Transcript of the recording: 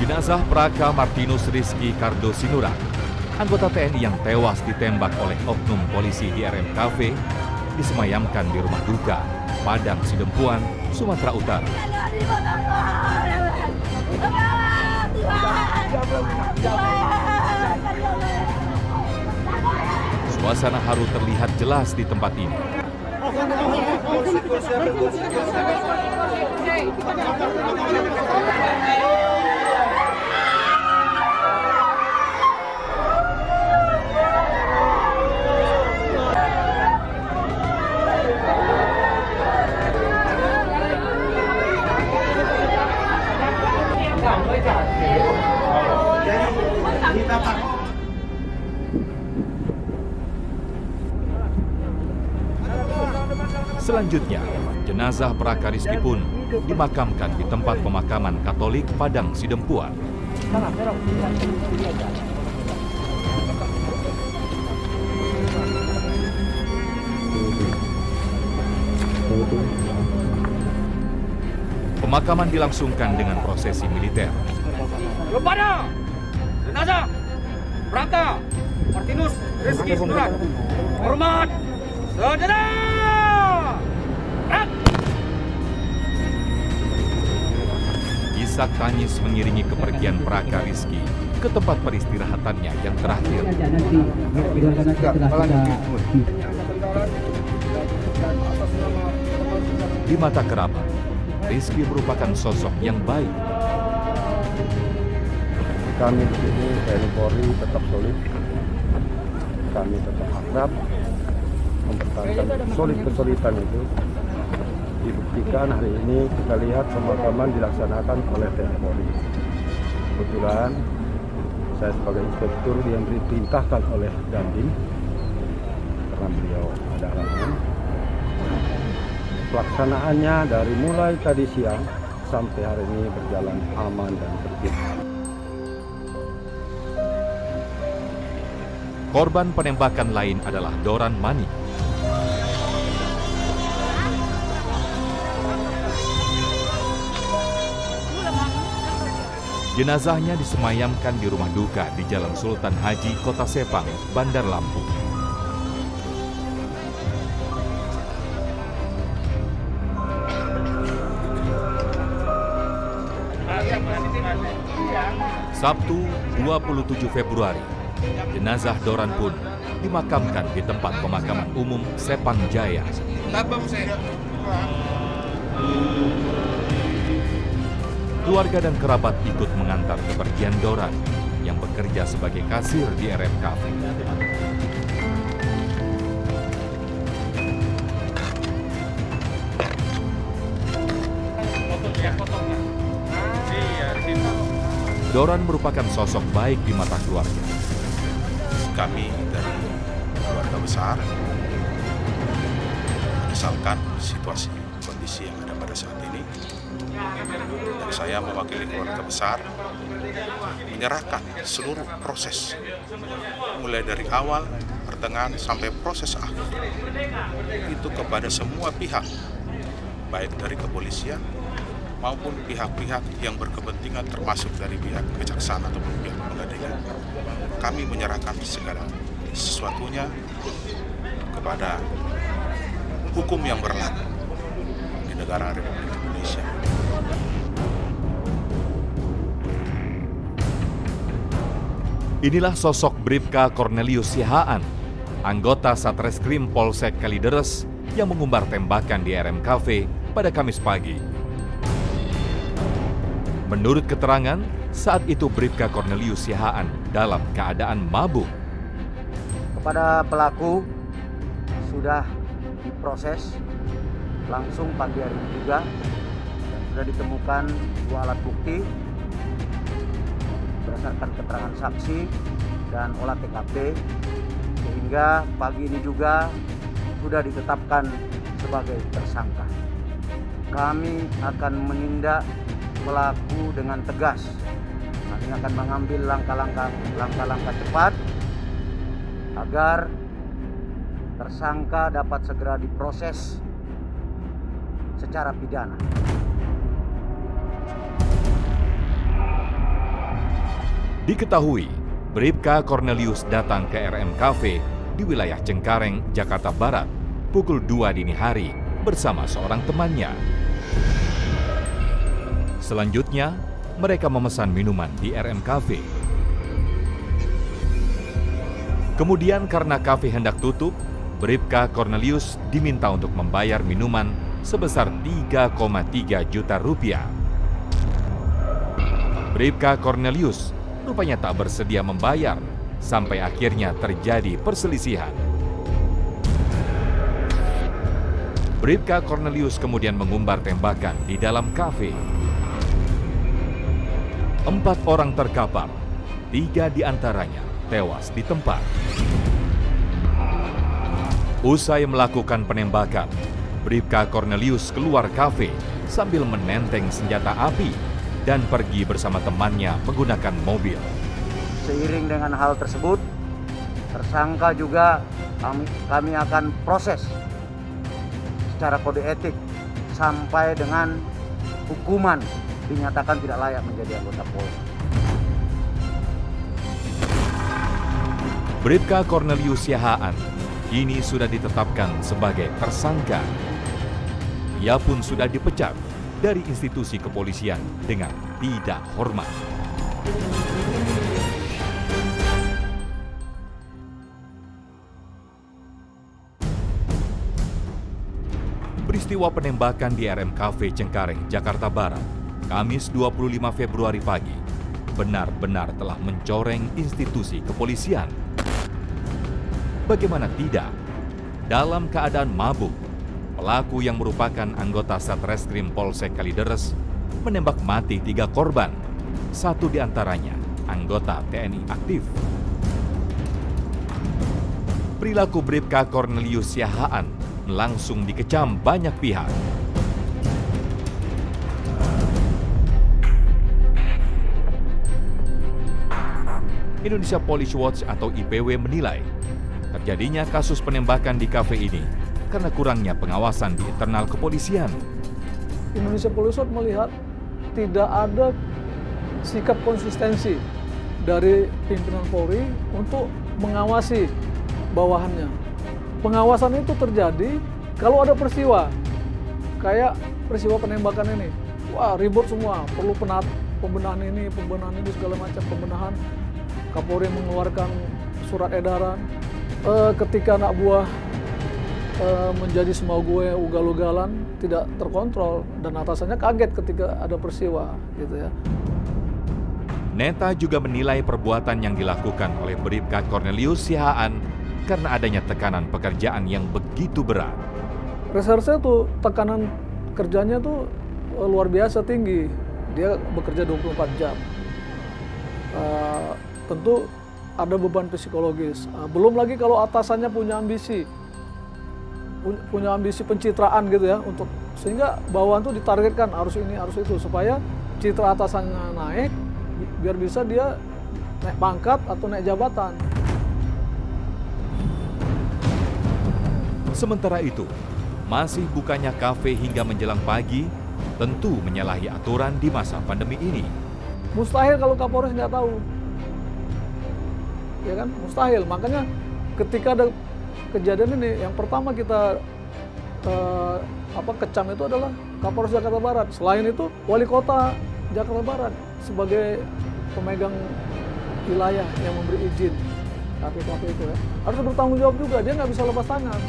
Jenazah Praka Martinus Rizky Kardo Sinurat, anggota TNI yang tewas ditembak oleh oknum polisi di RM Cafe, disemayamkan di rumah duka Padang Sidempuan, Sumatera Utara. Suasana haru terlihat jelas di tempat ini. Selanjutnya, jenazah Praka Rizky pun dimakamkan di tempat pemakaman Katolik Padang Sidempuan. Pemakaman dilangsungkan dengan prosesi militer. Kepada jenazah Praka Martinus Rizky Sinurat, hormat sejahtera. Isak tangis mengiringi kepergian Praka Rizky ke tempat peristirahatannya yang terakhir. Di mata kerabat, Rizky merupakan sosok yang baik. Kami di sini TNI Polri tetap solid, kami tetap akrab, mempertahankan solid kesulitan itu. Dibuktikan hari ini kita lihat pemakaman dilaksanakan oleh TNI Polri. Kebetulan saya sebagai inspektur yang diperintahkan oleh Dandim karena beliau ada halangan. Pelaksanaannya dari mulai tadi siang sampai hari ini berjalan aman dan tertib. Korban penembakan lain adalah Doran Mani. Jenazahnya disemayamkan di rumah duka di Jalan Sultan Haji, Kota Sepang, Bandar Lampung. Sabtu 27 Februari, jenazah Doran pun dimakamkan di tempat pemakaman umum Sepang Jaya. Keluarga dan kerabat ikut mengantar kepergian Doran yang bekerja sebagai kasir di RM Cafe. Doran merupakan sosok baik di mata keluarga. Kami dari keluarga besar menyesalkan situasi kondisi yang ada pada saat ini. Dan saya mewakili keluarga besar menyerahkan seluruh proses mulai dari awal, pertengahan sampai proses akhir itu kepada semua pihak, baik dari kepolisian maupun pihak-pihak yang berkepentingan termasuk dari pihak kejaksaan ataupun pihak pengadilan. Kami menyerahkan segala sesuatunya kepada hukum yang berlaku di negara Republik Indonesia. Inilah sosok Bribka Cornelius Sihaan, anggota Satreskrim Polsek Kalideres yang mengumbar tembakan di RM Cafe pada Kamis pagi. Menurut keterangan, saat itu Bribka Cornelius Sihaan dalam keadaan mabuk. Kepada pelaku sudah diproses langsung pagi hari ini juga, dan sudah ditemukan 2 alat bukti berdasarkan keterangan saksi dan olah TKP, sehingga pagi ini juga sudah ditetapkan sebagai tersangka. Kami akan menindak pelaku dengan tegas. Kami akan mengambil langkah-langkah cepat agar tersangka dapat segera diproses secara pidana. Diketahui, Bribka Cornelius datang ke RM Cafe di wilayah Cengkareng, Jakarta Barat pukul 2 dini hari bersama seorang temannya. Selanjutnya, mereka memesan minuman di RM Cafe. Kemudian karena kafe hendak tutup, Bribka Cornelius diminta untuk membayar minuman sebesar 3,3 juta rupiah. Bribka Cornelius rupanya tak bersedia membayar sampai akhirnya terjadi perselisihan. Bribka Cornelius kemudian mengumbar tembakan di dalam kafe. 4 orang terkapar, 3 diantaranya tewas di tempat. Usai melakukan penembakan, Bribka Cornelius keluar kafe sambil menenteng senjata api dan pergi bersama temannya menggunakan mobil. Seiring dengan hal tersebut, tersangka juga kami akan proses secara kode etik sampai dengan hukuman dinyatakan tidak layak menjadi anggota Polri. Bribka Cornelius Siahaan kini sudah ditetapkan sebagai tersangka. Ia pun sudah dipecat dari institusi kepolisian dengan tidak hormat. Peristiwa penembakan di RM Cafe Cengkareng, Jakarta Barat, Kamis 25 Februari pagi, benar-benar telah mencoreng institusi kepolisian. Bagaimana tidak, dalam keadaan mabuk, pelaku yang merupakan anggota Satreskrim Polsek Kalideres menembak mati 3 korban, 1 diantaranya anggota TNI aktif. Perilaku Bribka Cornelius Siahaan langsung dikecam banyak pihak. Indonesia Police Watch atau IPW menilai terjadinya kasus penembakan di kafe ini karena kurangnya pengawasan di internal kepolisian. Indonesia Police Watch melihat tidak ada sikap konsistensi dari pimpinan Polri untuk mengawasi bawahannya. Pengawasan itu terjadi kalau ada peristiwa, kayak peristiwa penembakan ini. Wah, ribut semua, perlu pembenahan ini segala macam pembenahan. Kapolri mengeluarkan surat edaran. Ketika anak buah menjadi semau gue ugal-ugalan, tidak terkontrol, dan atasannya kaget ketika ada peristiwa, gitu ya. Neta juga menilai perbuatan yang dilakukan oleh Bribka Cornelius Siahaan karena adanya tekanan pekerjaan yang begitu berat. Reserse tuh tekanan kerjanya tuh luar biasa tinggi. Dia bekerja 24 jam. Tentu ada beban psikologis. Belum lagi kalau atasannya punya ambisi pencitraan gitu ya, untuk sehingga bawahan tuh ditargetkan harus ini harus itu supaya citra atasannya naik biar bisa dia naik pangkat atau naik jabatan. Sementara itu, masih bukanya kafe hingga menjelang pagi tentu menyalahi aturan di masa pandemi ini. Mustahil kalau Kapolres nggak tahu. Ya kan, mustahil. Makanya ketika ada kejadian ini, yang pertama kita kecam itu adalah Kapolres Jakarta Barat. Selain itu, Wali Kota Jakarta Barat sebagai pemegang wilayah yang memberi izin kafe-kafe itu ya, harus bertanggung jawab juga. Dia nggak bisa lepas tangan.